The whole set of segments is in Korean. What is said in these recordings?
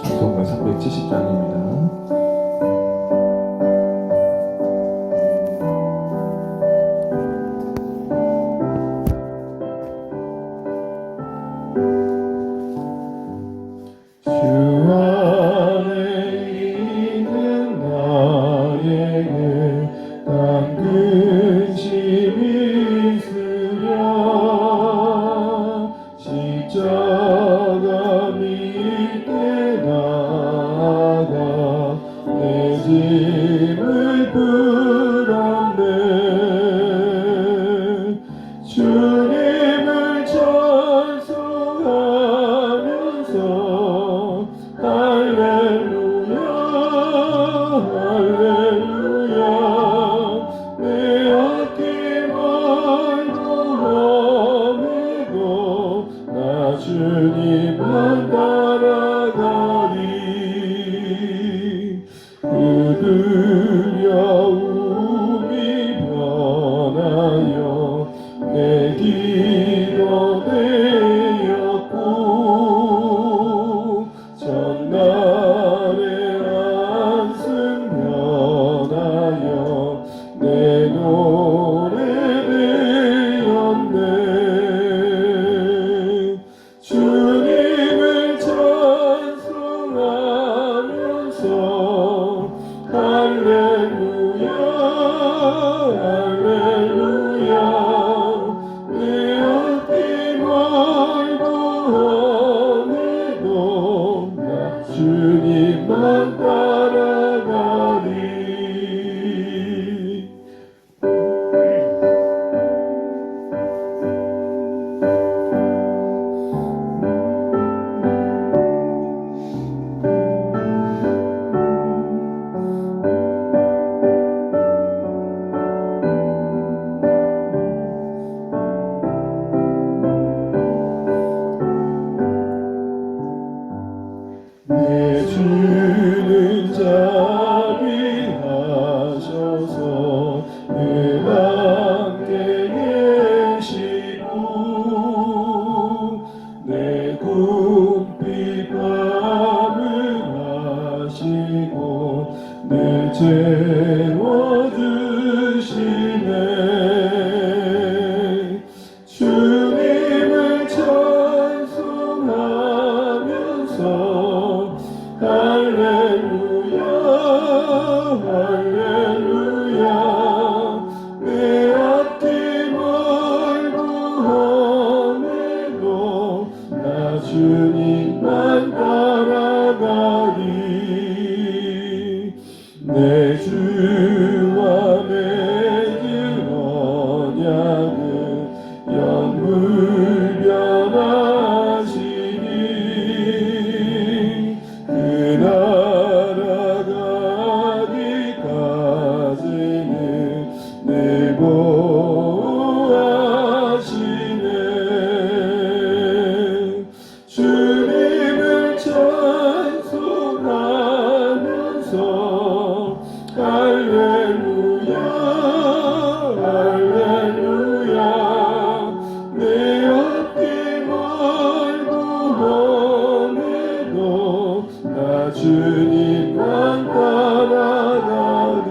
찬송가 370장입니다. 주 안에 있는 나에게 난 근심이 있으랴. 십자가 밑에 나아가 내 짐을 풀었네. 주님을 찬송하면서 할렐루야 할렐루야. 내 앞길 멀고 험해도 나 주님만 따라가리. 그 두려움이 변하여 내 기도 되었고, 전날의 안승 변하여 내 노래 되었네. 주님을 찬송하면서 할렐루야 할렐루야. 내 앞길 멀고 험해도 나 주님만 따라가리. 내 주는 자비하셔서 늘 함께 계시고, 내 궁핍 감응하시고 늘 채워주시네. 주님을 찬송하면서 할렐루야 할렐루야. 내 앞길 멀고 험해도 나 주님만 따라가리. 내 주와 맺은 언약은 영불변하시니, 그 나라 가기까지는 늘 보호하시네. 주님을 찬송하면서 할렐루야 할렐루야. 내 앞길 멀고 험해도 나 주님만 따라가리.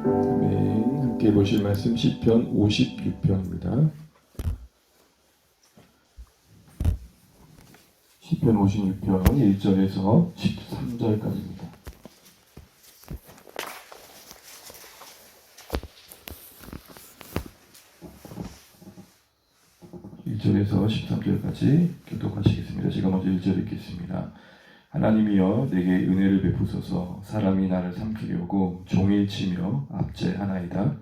아멘. 함께 보실 말씀 시편 56편입니다. 시편 56편 1절에서 13절까지입니다. (1절에서) 13절까지 교독하시겠습니다. 제가 먼저 1절 읽겠습니다. 하나님이여 내게 은혜를 베푸소서. 사람이 나를 삼키려고 종일 치며 압제하나이다.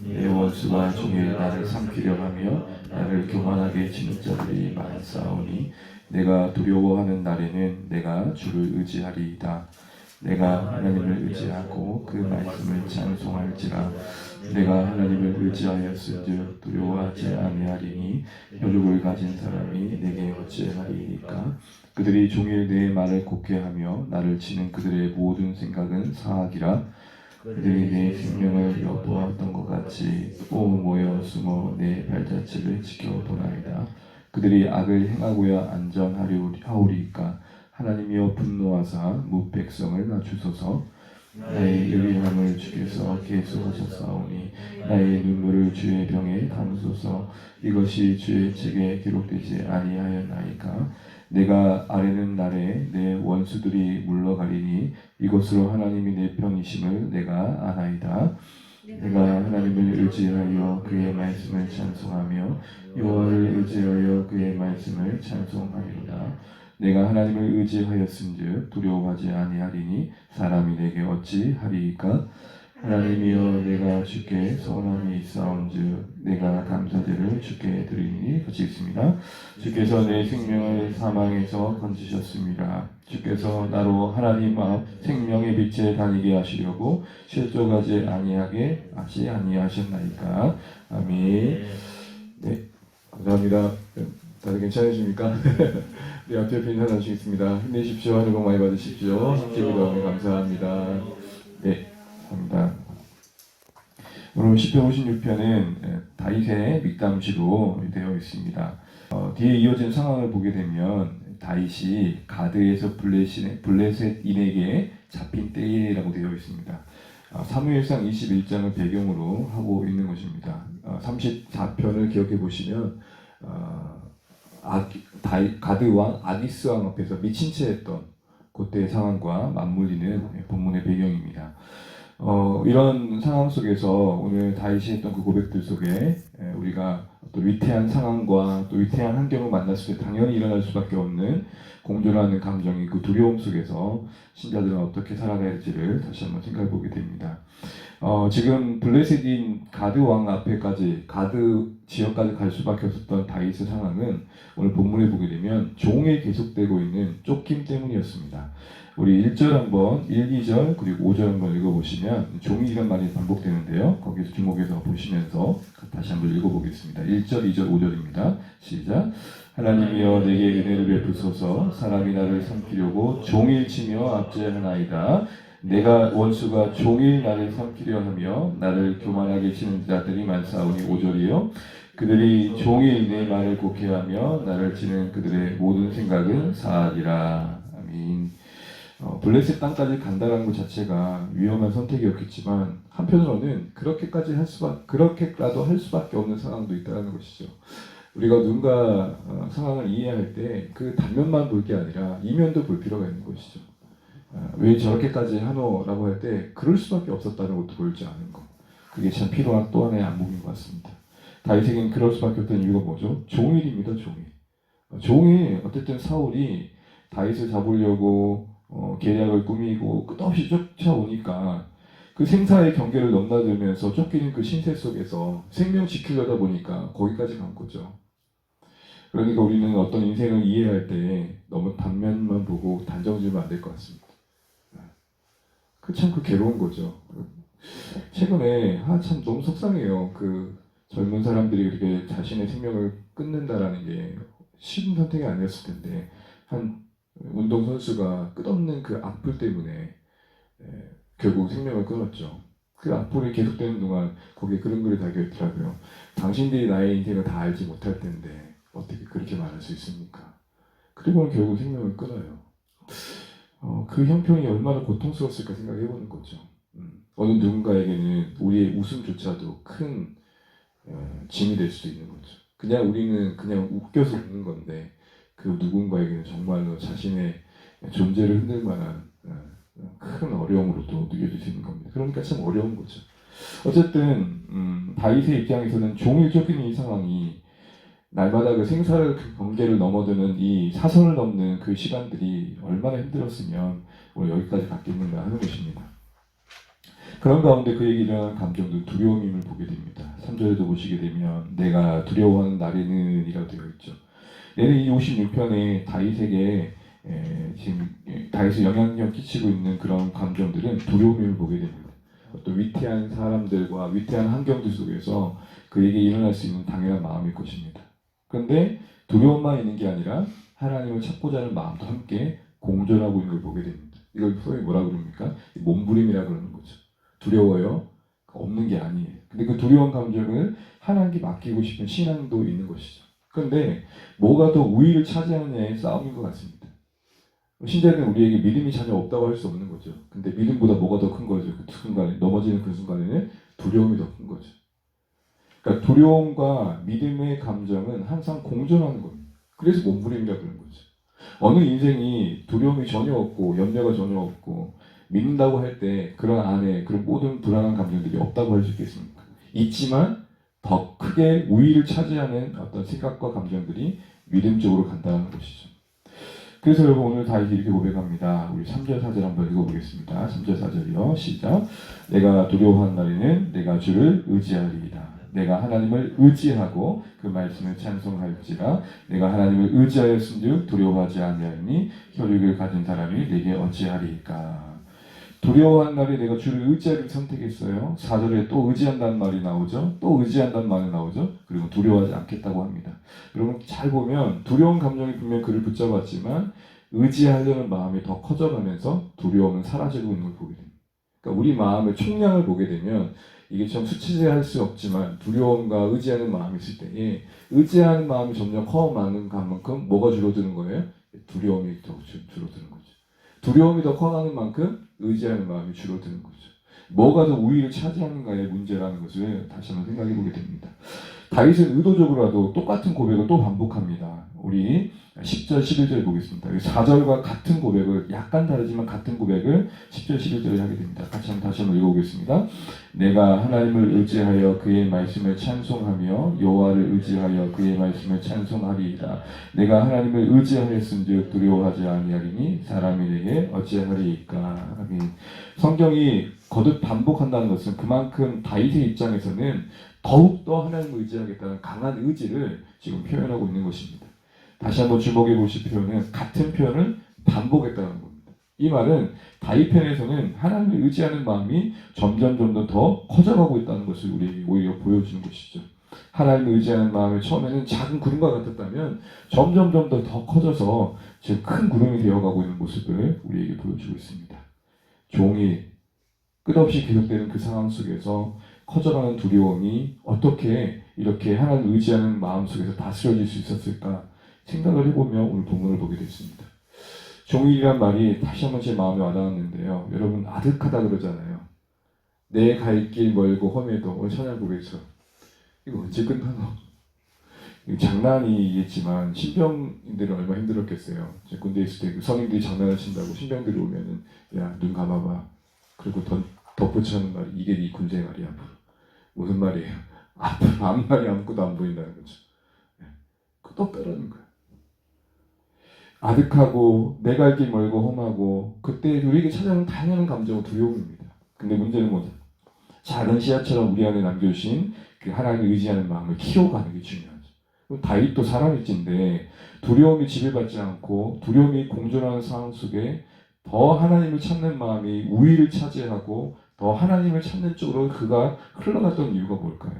내 원수가 종일 나를 삼키려 하며 나를 교만하게 치는 자들이 많사오니, 내가 두려워하는 날에는 내가 주를 의지하리이다. 내가 하나님을 의지하고 그 말씀을 찬송할지라. 내가 하나님을 의지하였은즉 두려워하지 아니하리니, 혈육을 가진 사람이 내게 어찌하리이까. 그들이 종일 내 말을 곡해하며 나를 치는 그들의 모든 생각은 사악이라. 그들이 내 생명을 엿보았던 것 같이 또 모여 숨어 내 발자취를 지켜 그들이 악을 행하고야 안전하리이까. 하나님이여 분노하사 무백성을 낮추소서. 나의 의리함을 주께서 계수하셨사오니 나의 눈물을 주의 병에 담으소서. 이것이 주의 책에 기록되지 아니하였나이까. 내가 아뢰는 날에 내 원수들이 물러가리니 이것으로 하나님이 내 편이심을 내가 아나이다. 내가 하나님을 의지하여 그의 말씀을 찬송하며 여호와를 의지하여 그의 말씀을 찬송하리로다. 내가 하나님을 의지하였은즉 두려워하지 아니하리니 사람이 내게 어찌하리이까. 하나님이여 내가 주께 선함이 있사온즉 내가 감사제를 주께 드리니. 같이 읽습니다. 주께서 내 생명을 사망에서 건지셨습니다. 주께서 나로 하나님 앞 생명의 빛에 다니게 하시려고 실족하지 아니하게 하지 아니하셨나이까. 아멘. 네, 감사합니다. 다들 괜찮으십니까? 네, 앞에 편 하나 주시겠습니다. 힘내십시오. 하늘 복 많이 받으십시오. 함께 기도하며 감사합니다. 네, 감사합니다. 오늘 시편 56편은 다윗의 믹담시로 되어 있습니다. 뒤에 이어진 상황을 보게 되면 다윗이 가드에서 블레셋인에게 잡힌 때라고 되어 있습니다. 사무엘상 21장을 배경으로 하고 있는 것입니다. 34편을 기억해 보시면 가드 왕 아기스 왕 앞에서 미친 채 했던 그때의 상황과 맞물리는 본문의 배경입니다. 이런 상황 속에서 오늘 다윗이 했던 그 고백들 속에 우리가 또 위태한 상황과 또 위태한 환경을 만났을 때 당연히 일어날 수밖에 없는 공존하는 감정이 그 두려움 속에서 신자들은 어떻게 살아가야 할지를 다시 한번 생각해 보게 됩니다. 지금 블레셋인 가드 왕 앞에까지 가드 지역까지 갈 수밖에 없었던 다윗의 상황은 오늘 본문에 보게 되면 종에 계속되고 있는 쫓김 때문이었습니다. 우리 1절 한번 1, 2절 그리고 5절 한번 읽어보시면 종이 이런 말이 반복되는데요. 거기서 주목해서 보시면서 다시 한번 읽어보겠습니다. 1절, 2절, 5절입니다. 시작. 하나님이여 내게 은혜를 베푸소서. 사람이 나를 삼키려고 종일 치며 압제하나이다. 내가 원수가 종일 나를 삼키려 하며 나를 교만하게 치는 자들이 많사오니. 5절이요. 그들이 종일 내 말을 곡해하며 나를 치는 그들의 모든 생각은 사하리라. 아멘. 블레셋 땅까지 간다는 것 자체가 위험한 선택이었겠지만 한편으로는 그렇게라도 할 수밖에 없는 상황도 있다는 것이죠. 우리가 누군가 상황을 이해할 때 그 단면만 볼 게 아니라 이면도 볼 필요가 있는 것이죠. 왜 저렇게까지 하노라고 할 때 그럴 수밖에 없었다는 것도 보이지 않은 것. 그게 참 필요한 또 하나의 안목인 것 같습니다. 다윗에게는 그럴 수밖에 없던 이유가 뭐죠? 종일입니다. 종일 어쨌든 사울이 다윗을 잡으려고 계략을 꾸미고 끝없이 쫓아오니까 그 생사의 경계를 넘나들면서 쫓기는 그 신세 속에서 생명 지키려다 보니까 거기까지 간 거죠. 그러니까 우리는 어떤 인생을 이해할 때 너무 단면만 보고 단정 지으면 안 될 것 같습니다. 그 괴로운 거죠. 최근에 참 너무 속상해요. 그 젊은 사람들이 이렇게 자신의 생명을 끊는다라는 게 쉬운 선택이 아니었을 텐데 한 운동선수가 끝없는 그 악플 때문에 결국 생명을 끊었죠. 그 악플이 계속되는 동안 거기에 그런 글이 달려있더라고요. 당신들이 나의 인생을 다 알지 못할 텐데 어떻게 그렇게 말할 수 있습니까? 그리고는 결국 생명을 끊어요. 그 형편이 얼마나 고통스러웠을까 생각해보는 거죠. 어느 누군가에게는 우리의 웃음조차도 큰 짐이 될 수도 있는 거죠. 우리는 그냥 웃겨서 웃는 건데 그 누군가에게는 정말로 자신의 존재를 흔들 만한 큰 어려움으로도 느껴질 수 있는 겁니다. 그러니까 참 어려운 거죠. 어쨌든 다윗의 입장에서는 종일 쫓기는 이 상황이 날마다 그 생사의 경계를 넘어드는 이 사선을 넘는 그 시간들이 얼마나 힘들었으면 오늘 여기까지 갔겠는가 하는 것입니다. 그런 가운데 그에게 일어난 감정도 두려움임을 보게 됩니다. 3절에도 보시게 되면 내가 두려워하는 날에는 이라고 되어 있죠. 얘는 이 56편에 다윗에게 지금 다윗에 영향력 끼치고 있는 그런 감정들은 두려움을 보게 됩니다. 어떤 위태한 사람들과 위태한 환경들 속에서 그에게 일어날 수 있는 당연한 마음일 것입니다. 그런데 두려움만 있는 게 아니라 하나님을 찾고자 하는 마음도 함께 공존하고 있는 걸 보게 됩니다. 이걸 소위 뭐라고 그럽니까? 몸부림이라고 그러는 거죠. 두려워요? 없는 게 아니에요. 근데 그 두려운 감정을 하나님께 맡기고 싶은 신앙도 있는 것이죠. 그런데 뭐가 더 우위를 차지하느냐의 싸움인 것 같습니다. 신자는 우리에게 믿음이 전혀 없다고 할 수 없는 거죠. 근데 믿음보다 뭐가 더 큰 거죠? 그 순간에 넘어지는 그 순간에는 두려움이 더 큰 거죠. 그러니까 두려움과 믿음의 감정은 항상 공존하는 겁니다. 그래서 몸부림이라 그런 거죠. 어느 인생이 두려움이 전혀 없고 염려가 전혀 없고 믿는다고 할 때 그런 안에 그런 모든 불안한 감정들이 없다고 할 수 있겠습니까? 있지만 더 크게 우위를 차지하는 어떤 생각과 감정들이 믿음 쪽으로 간다는 것이죠. 그래서 여러분 오늘 다 이렇게 고백합니다. 우리 3절 4절 한번 읽어보겠습니다. 3절 4절이요. 시작. 내가 두려워한 날에는 내가 주를 의지하리이다. 내가 하나님을 의지하고 그 말씀을 찬송할지라. 내가 하나님을 의지하였은즉 두려워하지 아니하니 혈육을 가진 사람이 내게 어찌하리이까. 두려워한 날에 내가 주를 의지하기를 선택했어요. 4절에 또 의지한다는 말이 나오죠. 또 의지한다는 말이 나오죠. 그리고 두려워하지 않겠다고 합니다. 여러분 잘 보면 두려운 감정이 분명 그를 붙잡았지만 의지하려는 마음이 더 커져가면서 두려움은 사라지고 있는 걸 보게 됩니다. 그러니까 우리 마음의 총량을 보게 되면 이게 좀 수치할 수 없지만 두려움과 의지하는 마음이 있을 때에 의지하는 마음이 점점 커가는 만큼 뭐가 줄어드는 거예요? 두려움이 더 줄어드는 거죠. 두려움이 더 커가는 만큼 의지하는 마음이 줄어드는 거죠. 뭐가 더 우위를 차지하는가의 문제라는 것을 다시 한번 생각해 보게 됩니다. 다윗은 의도적으로라도 똑같은 고백을 또 반복합니다. 우리 10절, 11절 보겠습니다. 4절과 같은 고백을 약간 다르지만 같은 고백을 10절, 11절에 하게 됩니다. 같이 한번 다시 한번 읽어보겠습니다. 내가 하나님을 의지하여 그의 말씀을 찬송하며 여호와를 의지하여 그의 말씀을 찬송하리이다. 내가 하나님을 의지하였은즉 두려워하지 아니하리니 사람이 내게 어찌하리이까. 아멘. 성경이 거듭 반복한다는 것은 그만큼 다윗의 입장에서는 더욱더 하나님을 의지하겠다는 강한 의지를 지금 표현하고 있는 것입니다. 다시 한번 주목해 보실 표현은 같은 표현을 반복했다는 겁니다. 이 말은 다윗 편에서는 하나님을 의지하는 마음이 점점 더 커져가고 있다는 것을 우리에게 오히려 보여주는 것이죠. 하나님을 의지하는 마음이 처음에는 작은 구름과 같았다면 점점 더 커져서 지금 큰 구름이 되어가고 있는 모습을 우리에게 보여주고 있습니다. 종이 끝없이 계속되는 그 상황 속에서 커져가는 두려움이 어떻게 이렇게 하나님을 의지하는 마음 속에서 다스려질 수 있었을까 생각을 해보면 오늘 본문을 보게 됐습니다. 종이란 말이 다시 한번 제 마음에 와닿았는데요. 여러분 아득하다 그러잖아요. 내 갈 길 멀고 험해도 오늘 천양 고백처럼 이거 언제 끝나나? 장난이겠지만 신병인들은 얼마나 힘들었겠어요. 제 군대에 있을 때 그 선임들이 장난을 친다고 신병들이 오면은 야 눈 감아봐. 그리고 덧붙여하는 말이 이게 네 군생활이야. 무슨 말이에요? 아무 말이 아무것도 안 보인다는 거죠. 그거 똑바라는 거예요. 아득하고 내 갈 길 멀고 험하고 그때 우리에게 찾아오는 다양한 감정은 두려움입니다. 근데 문제는 뭐죠? 작은 씨앗처럼 우리 안에 남겨주신 그 하나님을 의지하는 마음을 키워가는 게 중요하죠. 다윗도 사람일진데 두려움이 지배받지 않고 두려움이 공존하는 상황 속에 더 하나님을 찾는 마음이 우위를 차지하고 더 하나님을 찾는 쪽으로 그가 흘러갔던 이유가 뭘까요?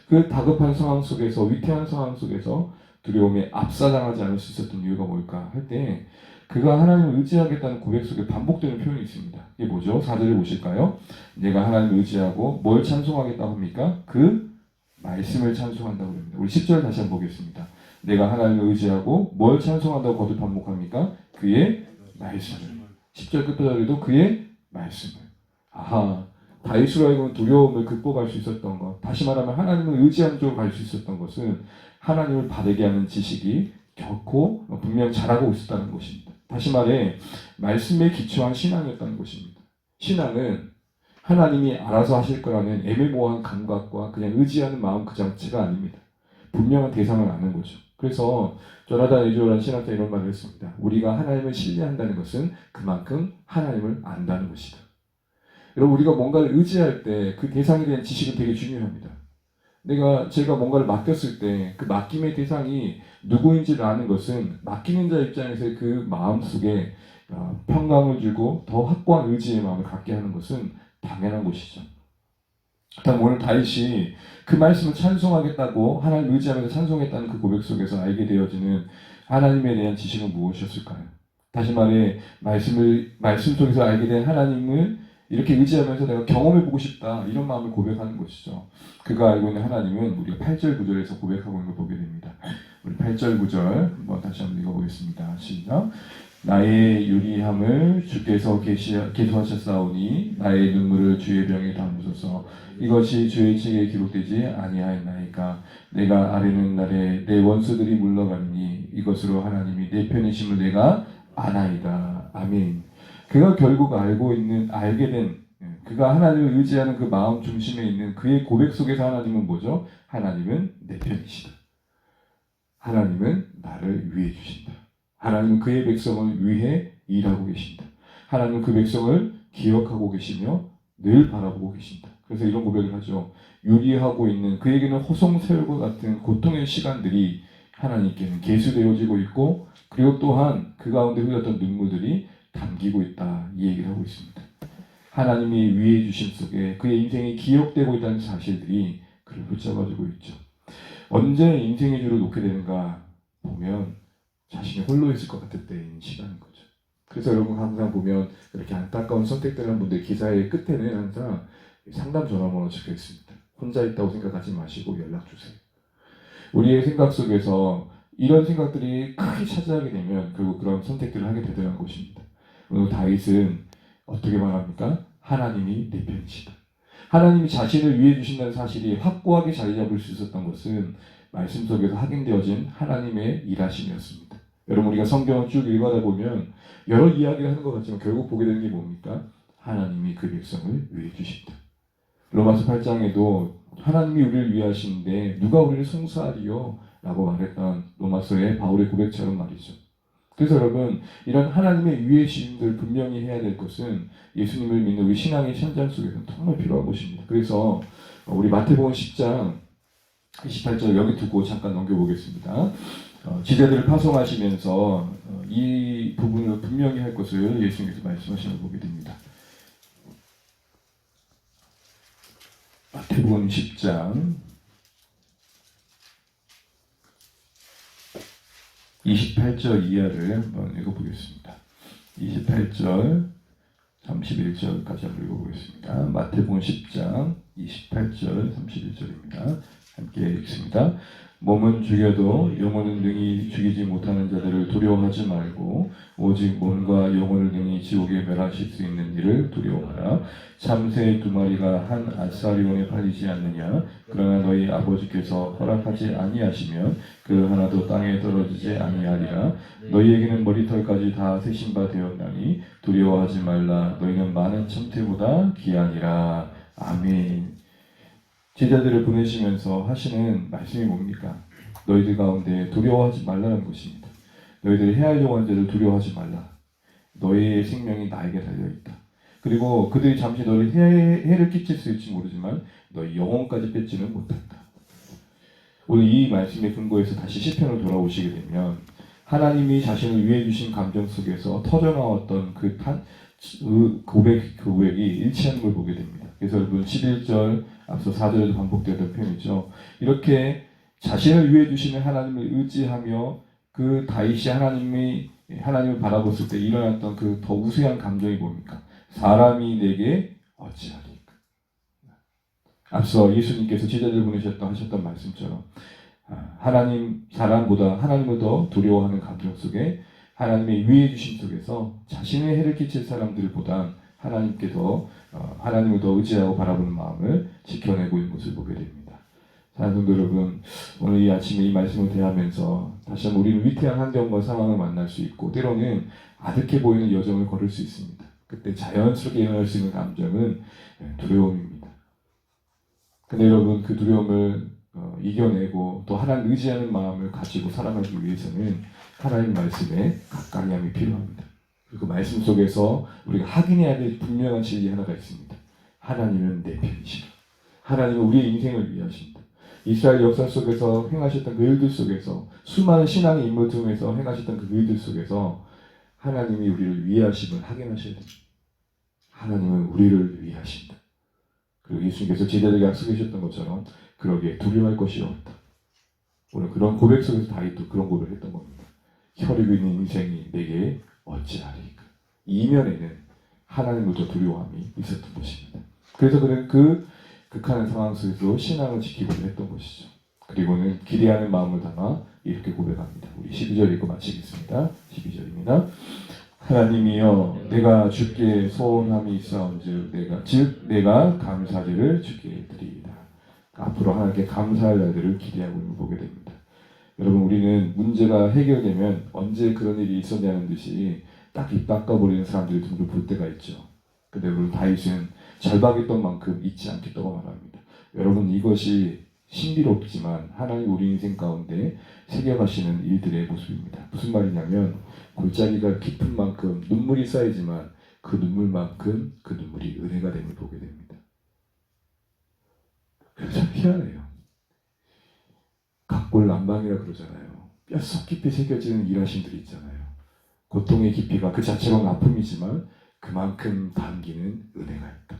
그 다급한 상황 속에서 위태한 상황 속에서 두려움에 압사당하지 않을 수 있었던 이유가 뭘까 할 때 그가 하나님을 의지하겠다는 고백 속에 반복되는 표현이 있습니다. 이게 뭐죠? 4절을 보실까요? 내가 하나님을 의지하고 뭘 찬송하겠다고 합니까? 그 말씀을 찬송한다고 합니다. 우리 10절 다시 한번 보겠습니다. 내가 하나님을 의지하고 뭘 찬송한다고 거듭 반복합니까? 그의 말씀을. 10절 끝부분에도 그의 말씀을. 아하, 다윗으로 하여금 두려움을 극복할 수 있었던 것, 다시 말하면 하나님을 의지하는 쪽으로 갈 수 있었던 것은 하나님을 바르게 하는 지식이 결코 분명 잘하고 있었다는 것입니다. 다시 말해 말씀에 기초한 신앙이었다는 것입니다. 신앙은 하나님이 알아서 하실 거라는 애매모호한 감각과 그냥 의지하는 마음 그 자체가 아닙니다. 분명한 대상을 아는 거죠. 그래서 조나단 에듀어라는 신학자 이런 말을 했습니다. 우리가 하나님을 신뢰한다는 것은 그만큼 하나님을 안다는 것이다. 여러분 우리가 뭔가를 의지할 때 그 대상에 대한 지식은 되게 중요합니다. 제가 뭔가를 맡겼을 때 그 맡김의 대상이 누구인지를 아는 것은 맡기는 자 입장에서 그 마음속에 평강을 주고 더 확고한 의지의 마음을 갖게 하는 것은 당연한 것이죠. 그렇다면 오늘 다윗이 그 말씀을 찬송하겠다고 하나님을 의지하면서 찬송했다는 그 고백 속에서 알게 되어지는 하나님에 대한 지식은 무엇이었을까요? 다시 말해 말씀 속에서 알게 된 하나님을 이렇게 의지하면서 내가 경험해보고 싶다 이런 마음을 고백하는 것이죠. 그가 알고 있는 하나님은 우리가 8절 9절에서 고백하고 있는 걸 보게 됩니다. 우리 8절 9절 한번 다시 한번 읽어보겠습니다. 시작. 나의 유리함을 주께서 계수하셨사오니 나의 눈물을 주의 병에 담으소서. 이것이 주의 책에 기록되지 아니하였나이까. 내가 아뢰는 날에 내 원수들이 물러가니 이것으로 하나님이 내 편이심을 내가 아나이다. 아멘. 그가 결국 알게 된 그가 하나님을 의지하는 그 마음 중심에 있는 그의 고백 속에서 하나님은 뭐죠? 하나님은 내 편이시다. 하나님은 나를 위해 주신다. 하나님은 그의 백성을 위해 일하고 계신다. 하나님은 그 백성을 기억하고 계시며 늘 바라보고 계신다. 그래서 이런 고백을 하죠. 유리하고 있는 그에게는 호송세월과 같은 고통의 시간들이 하나님께는 계수되어지고 있고, 그리고 또한 그 가운데 흘렸던 눈물들이 담기고 있다. 이 얘기를 하고 있습니다. 하나님이 위해 주심 속에 그의 인생이 기억되고 있다는 사실들이 그를 붙잡아주고 있죠. 언제 인생의 줄을 놓게 되는가 보면 자신이 홀로 있을 것 같을 때인 시간인 거죠. 그래서 여러분 항상 보면 이렇게 안타까운 선택들 하는 분들 기사의 끝에는 항상 상담 전화번호 적혀 있습니다. 혼자 있다고 생각하지 마시고 연락 주세요. 우리의 생각 속에서 이런 생각들이 크게 차지하게 되면 결국 그런 선택들을 하게 되더라는 것입니다. 오늘 다윗은 어떻게 말합니까? 하나님이 내 편이시다. 하나님이 자신을 위해 주신다는 사실이 확고하게 자리 잡을 수 있었던 것은 말씀 속에서 확인되어진 하나님의 일하심이었습니다. 여러분, 우리가 성경을 쭉 읽어다 보면 여러 이야기를 하는 것 같지만 결국 보게 되는 게 뭡니까? 하나님이 그 백성을 위해 주신다. 로마서 8장에도 하나님이 우리를 위하시는데 누가 우리를 송사하리요? 라고 말했던 로마서의 바울의 고백처럼 말이죠. 그래서 여러분, 이런 하나님의 위해심들 분명히 해야 될 것은 예수님을 믿는 우리 신앙의 현장 속에서는 정말 필요한 것입니다. 그래서 우리 마태복음 10장 28절 여기 두고 잠깐 넘겨보겠습니다. 지대들을 파송하시면서 이 부분을 분명히 할 것을 예수님께서 말씀하시는 걸 보게 됩니다. 마태복음 10장 28절 이하를 한번 읽어보겠습니다. 28절 31절까지 한번 읽어보겠습니다. 마태복음 10장 28절 31절입니다. 함께 읽습니다. 몸은 죽여도 영혼은 능히 죽이지 못하는 자들을 두려워하지 말고 오직 몸과 영혼을 능히 지옥에 멸하실 수 있는 일을 두려워하라. 참새 2마리가 한 아사리온에 팔리지 않느냐. 그러나 너희 아버지께서 허락하지 아니하시면 그 하나도 땅에 떨어지지 아니하리라. 너희에게는 머리털까지 다 세신 바 되었나니 두려워하지 말라. 너희는 많은 참새보다 귀하니라. 아멘. 제자들을 보내시면서 하시는 말씀이 뭡니까? 너희들 가운데 두려워하지 말라는 것입니다. 너희들이 해하려고 하는 자를 두려워하지 말라. 너희의 생명이 나에게 달려있다. 그리고 그들이 잠시 너를 해를 끼칠 수 있을지 모르지만 너희 영혼까지 뺏지는 못한다. 오늘 이 말씀의 근거에서 다시 시편으로 돌아오시게 되면 하나님이 자신을 위해 주신 감정 속에서 터져나왔던 그 고백이 일치하는 걸 보게 됩니다. 그래서 여러분 11절 앞서 4절에도 반복되던 표현이죠. 이렇게 자신을 위해 주시는 하나님을 의지하며 그 다윗이 하나님을 바라봤을 때 일어났던 그 더 우수한 감정이 뭡니까? 사람이 내게 어찌하리까. 앞서 예수님께서 제자들 하셨던 말씀처럼 사람보다 하나님을 더 두려워하는 감정 속에 하나님의 위해 주심 속에서 자신의 해를 끼칠 사람들보다 하나님을 더 의지하고 바라보는 마음을 지켜내고 있는 것을 보게 됩니다. 사랑하는 성도 여러분, 오늘 이 아침에 이 말씀을 대하면서 다시 한번 우리는 위태한 환경과 상황을 만날 수 있고 때로는 아득해 보이는 여정을 걸을 수 있습니다. 그때 자연스럽게 일어날 수 있는 감정은 두려움입니다. 근데 여러분, 그 두려움을 이겨내고 또 하나님 의지하는 마음을 가지고 살아가기 위해서는 하나님 말씀에 가까이 함이 필요합니다. 그리고 그 말씀 속에서 우리가 확인해야 될 분명한 진리 하나가 있습니다. 하나님은 내 편이시다. 하나님은 우리의 인생을 위하신다. 이스라엘 역사 속에서 행하셨던 그 일들 속에서 수많은 신앙의 인물 중에서 행하셨던 그 일들 속에서 하나님이 우리를 위하심을 확인하셔야 됩니다. 하나님은 우리를 위하신다. 그리고 예수님께서 제자들에게 약속하셨던 것처럼 그러기에 두려워할 것이 없다. 오늘 그런 고백 속에서 다윗도 그런 고백을 했던 겁니다. 혈육이 있는 인생이 내게 어찌하리까. 이면에는 하나님으로부터 두려움이 있었던 것입니다. 그래서 그는 그 극한의 상황 속에서 신앙을 지키고자 했던 것이죠. 그리고는 기대하는 마음을 담아 이렇게 고백합니다. 우리 12절 읽고 마치겠습니다. 12절입니다. 하나님이여 내가 주께 소원함이 있사온즉 내가 감사제를 주께 드리이다. 앞으로 하나님께 감사할 날들을 기대하고 있는 보게 됩니다. 여러분, 우리는 문제가 해결되면 언제 그런 일이 있었냐는 듯이 딱 입 닦아버리는 사람들이 종종 볼 때가 있죠. 근데 우리 다윗은 절박했던 만큼 잊지 않겠다고 말합니다. 여러분, 이것이 신비롭지만 하나님 우리 인생 가운데 새겨가시는 일들의 모습입니다. 무슨 말이냐면 골짜기가 깊은 만큼 눈물이 쌓이지만 그 눈물만큼 그 눈물이 은혜가 됨을 보게 됩니다. 그래서 희한해요. 각골난방이라 그러잖아요. 뼛속 깊이 새겨지는 일하심들이 있잖아요. 고통의 깊이가 그 자체로는 아픔이지만 그만큼 담기는 은혜가 있다.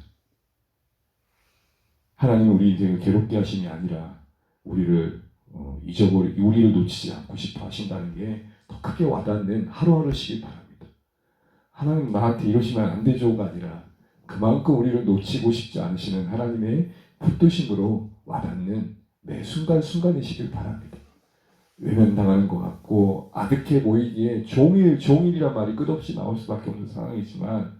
하나님은 우리 인생을 괴롭게 하심이 아니라 우리를 우리를 놓치지 않고 싶어 하신다는 게 더 크게 와닿는 하루하루시길 바랍니다. 하나님 나한테 이러시면 안 되죠가 아니라 그만큼 우리를 놓치고 싶지 않으시는 하나님의 붙드심으로 와닿는 매 순간순간이시길 바랍니다. 외면당하는 것 같고 아득해 보이기에 종일이란 말이 끝없이 나올 수밖에 없는 상황이지만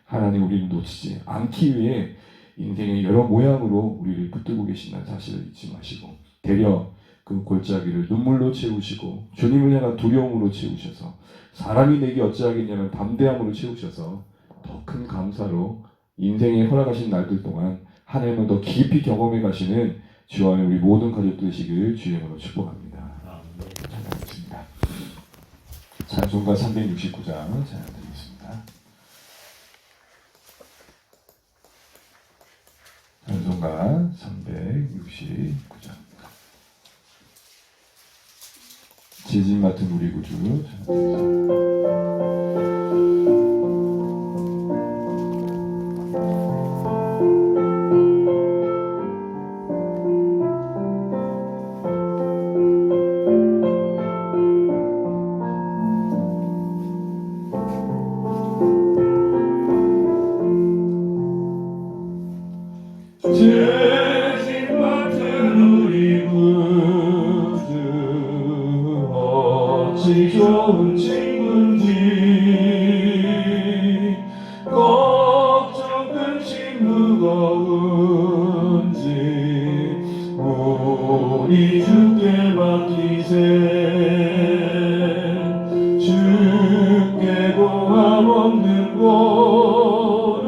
하나님 우리를 놓치지 않기 위해 인생의 여러 모양으로 우리를 붙들고 계신다는 사실을 잊지 마시고 되려 그 골짜기를 눈물로 채우시고 주님을 향한 두려움으로 채우셔서 사람이 내게 어찌하겠냐는 담대함으로 채우셔서 더 큰 감사로 인생에 허락하신 날들 동안 하나님을 더 깊이 경험해 가시는 주와 우리 모든 가족 되시기를 주의 이름으로 축복합니다. 찬양하겠습니다. 찬송가 369장 찬양드리겠습니다. 찬송가 369장 지진 같은 우리 구주 찬양드리겠습니다. 지진 같은 우리 구주 어찌 좋은 친구인지 걱정 근심 무거운지 우리 주께 맡기세 주께 고함 없는 고로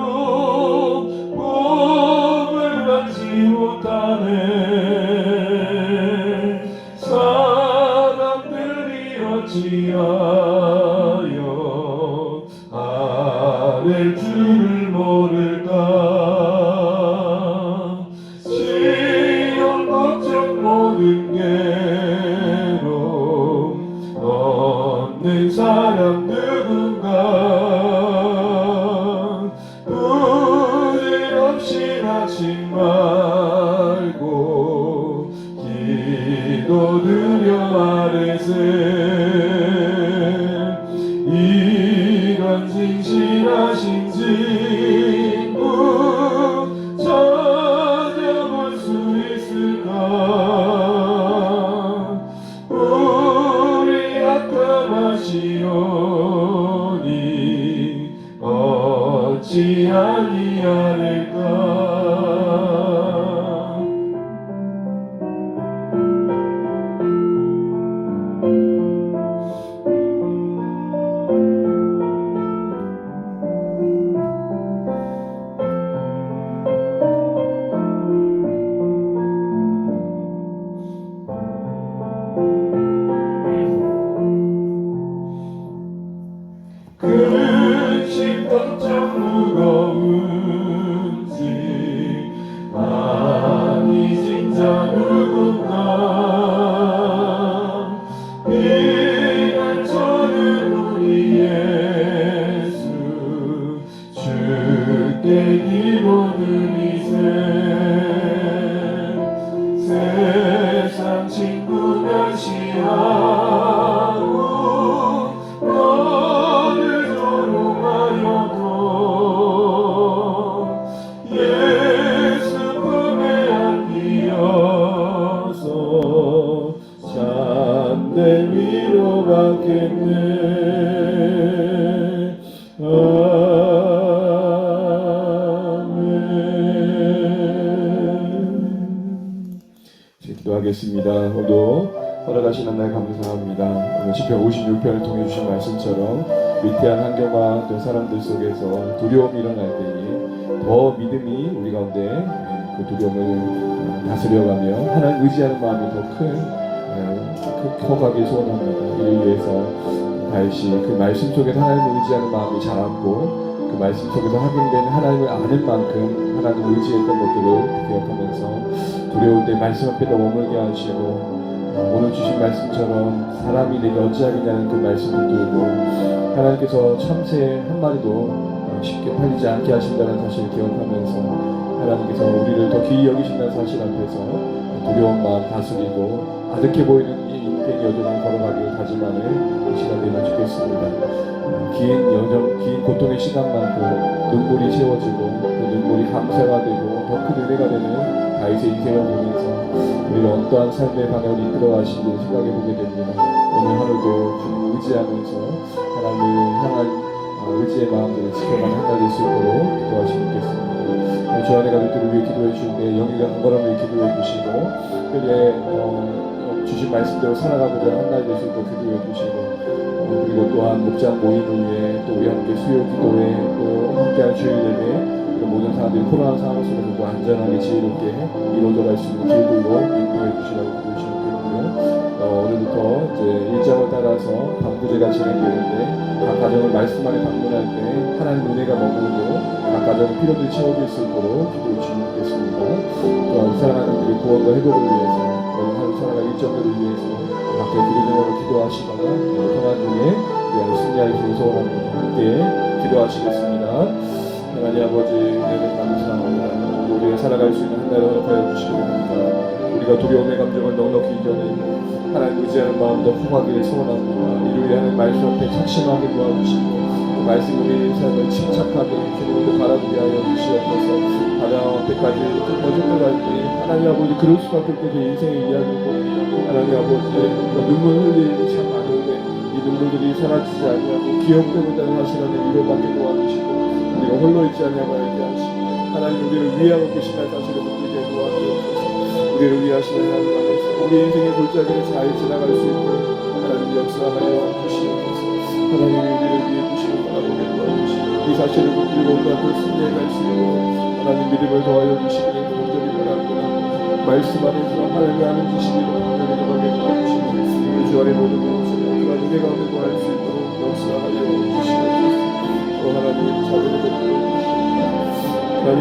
못하네 사람들이 어찌하여 아랠 줄을 모를까 시험 걱정 모든 괴로움 없는 사람 누군가 부질없이 하지 말고 기도드려 아뢰세 이런 진실하신 친구 찾아볼 수 있을까 우리 악함하시오니 어찌 아니하릴까 근심 걱정 무거운지 아니 진짜 누군가 비난 저는 우리 예수 주께 기도드리세 세상 친구 멸시하고 예수 품에 안기어서 내 위로받겠네. 아멘. 기도하겠습니다. 오늘도 허락하신 날 감사합니다. 오늘 시편 56편을 통해 주신 말씀처럼 위태한 환경과 또 사람들 속에서 두려움이 일어날 때에 더 믿음이 우리 가운데 그 두려움을 다스려가며 하나님 의지하는 마음이 더 커가길 소원합니다. 이를 위해서 다시 그 말씀 속에서 하나님을 의지하는 마음이 자랐고 그 말씀 속에서 확인된 하나님을 아는 만큼 하나님을 의지했던 것들을 기억하면서 두려울 때 말씀 앞에다 머물게 하시고 오늘 주신 말씀처럼 사람이 내게 어찌하겠냐는 그 말씀 붙들고 하나님께서 참새 한 마리도 쉽게 팔리지 않게 하신다는 사실을 기억하면서 하나님께서 우리를 더 귀히 여기신다는 사실 앞에서 두려운 마음 다스리고 아득해 보이는 이 인생의 여정을 걸어가기를 다짐하는 시간 되면 좋겠습니다. 긴 고통의 시간만큼 눈물이 채워지고 그 눈물이 감사가 되고 더 큰 은혜가 되는 다윗의 인생을 보면서 우리가 어떠한 삶의 방향을 이끌어 가시는지 생각해 보게 됩니다. 오늘 하루도 주님을 의지하면서 하나님을 향한 의지의 마음들을 지켜가는 하나 될 수 있도록 기도하시면 좋겠습니다. 주 안에 가족들을 위해 기도해 주실 때 영리가 한 걸음을 위해 기도해 주시고 그에 주신 말씀대로 살아가고자 하나 될 수 있도록 기도해 주시고 그리고 또한 목장 모임을 위해 또 우리 함께 수요 기도회 또 함께할 주일 예배 모든 사람들이 코로나 상황 속에서도 안전하게 지혜롭게 이루어져갈 수 있는 길들로 인도해 주시라고 기도하시면 되고요. 오늘부터 이제 일정을 따라서 방부제가 진행되는데 각 가정을 말씀 안에 방문할 때 하나님 은혜가 머무르고 각 가정의 필요들이 채워질 수 있도록 기도해 주시면 좋겠습니다. 또한 사랑하는 우리 구원과 회복을 위해서 오늘 하루 살아갈 일정들을 위해서 각자 기도적으로 기도하시다가 평안 중에 우리 승리하기를 소원합니다. 함께 기도하시겠습니다. 하나님 아버지 은혜를 감사합니다. 우리가 살아갈 수 있는 한 날을 허락하여 주시기 바랍니다. 우리가 두려움의 감정을 넉넉히 이겨내고 하나님 의지하는 마음도 허하기를 소원합니다. 이를 위해 하는 말씀 앞에 착심하게 도와주시고 그 말씀 우리의 삶을 침착하게 주님을 바라보게 하여 주시옵소서. 하나님 앞에까지 어둠을 갈 때 하나님 아버지 그럴 수밖에 없게 제 인생의 이야기를 봅니다. 하나님 아버지 눈물 흘리는 참 많은데 이 눈물들이 사라지지 아니하고 기억되고자 하는 사실 안에 위로받게 도와주시고 우리가 홀로 있지 않냐고 알게 하시고 하나님 우리를 위하고 계시다는 사실을 느끼게 도와주옵소서. 우리를 위하시는 하나님 안에서 우리 인생의 골짜기를 잘 지나갈 수 있도록 하나님 역사하여 주시옵소서. 하나님이 우리를 위해 주시고 바라보게 도와주시고 이 사실을 붙들고 우리가 또 승리해 갈 수 있도록 하나님 믿음을 더하여 주시기를 간절히 바랍니다. 말씀 안에서 하나님이 아는 지식으로 하나님을 더하게 도와주시고 주 안에 모든 것을 그런 은혜 가운데 구할 수 있도록 역사하여 주시옵소서. 하나님 자비를 베풀어 주시고 하나님